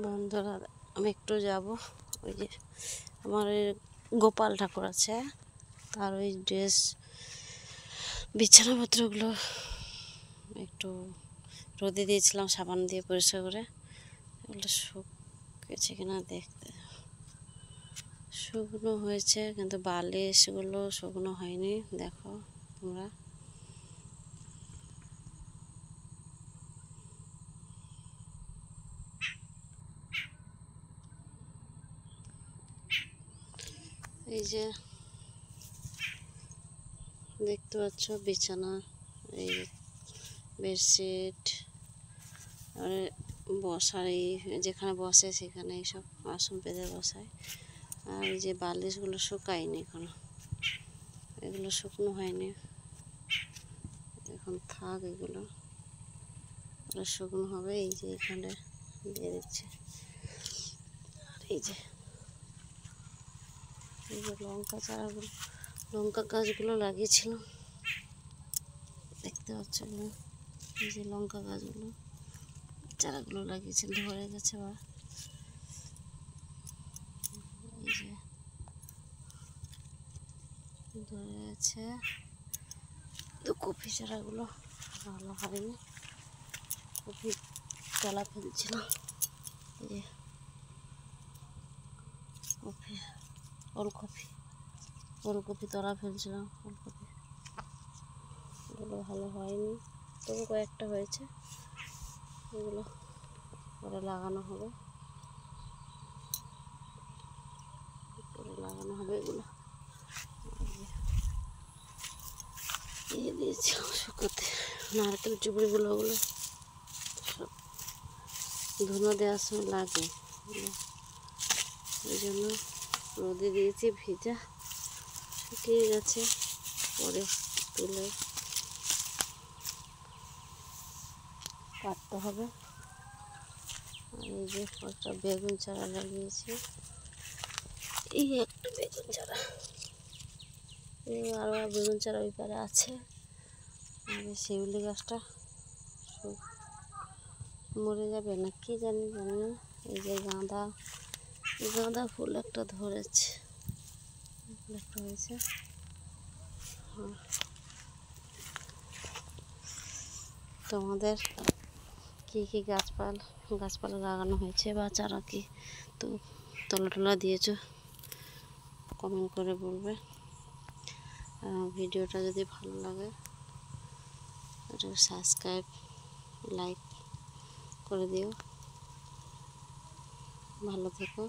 বন্ধুরা, আমি একটু যাব। ওই যে আমার গোপাল ঠাকুর আছে, তার ওই ড্রেস বিছানাপত্রগুলো একটু রোদে দিয়েছিলাম সাবান দিয়ে পরিষ্কার করে। এগুলো শুকিয়েছে কিনা দেখতে। শুকনো হয়েছে, কিন্তু বালিশগুলো শুকনো হয়নি। দেখো তোমরা, এই যে দেখতে পাচ্ছ বিছানা, এই বেডশিট, আর বসার এই যেখানে বসে সেখানে এইসব আসন পেতে বসায়। আর এই যে বালিশগুলো শুকায়নি এখনো, এগুলো শুকনো হয়নি, এখন থাক। এগুলো শুকনো হবে। এই যে এখানে দিয়ে দিচ্ছে। এই যে লঙ্কা চারাগুলো, লঙ্কা গাছগুলো লাগিয়েছিলাম, দেখতে পাচ্ছ। এই যে লঙ্কা গাছগুলো, চারাগুলো লাগিয়েছিল, ধরে গেছে। বা এই যে ধরে গেছে। তো কপি চারাগুলো ভালো হয়নি, কপি তলা ফেলছিলাম। এই যে কপি, ওলকপি তলা ফেলছিলাম। ওলকপি এগুলো ভালো হয়নি, তবু কয়েকটা হয়েছে। এগুলো পরে লাগানো হবে, এগুলো দিয়ে দিয়েছিলাম শুকোতে। নারকেল চুবড়িগুলো ওগুলো সব ধুনো দেওয়ার সময় লাগে, ওই জন্য রোদে দিয়েছি। ভিজা শুকিয়ে গেছে, পরে তুলে কাটতে হবে। আর এই যে একটা বেগুন চারা লাগিয়েছি, এই একটা বেগুন চারা, আরও বেগুন চারা ওই পারে আছে। আর এই শিউলি গাছটা মরে যাবে না কি জানি না। এই যে গাঁদা ফুল একটা ধরেছে, একটা হয়েছে। তোমাদের কী কী গাছপালা লাগানো হয়েছে বা চারা কি তো তলা দিয়েছো, কমেন্ট করে বলবে। ভিডিওটা যদি ভালো লাগে একটু সাবস্ক্রাইব, লাইক করে দিও। ভালো থেকো।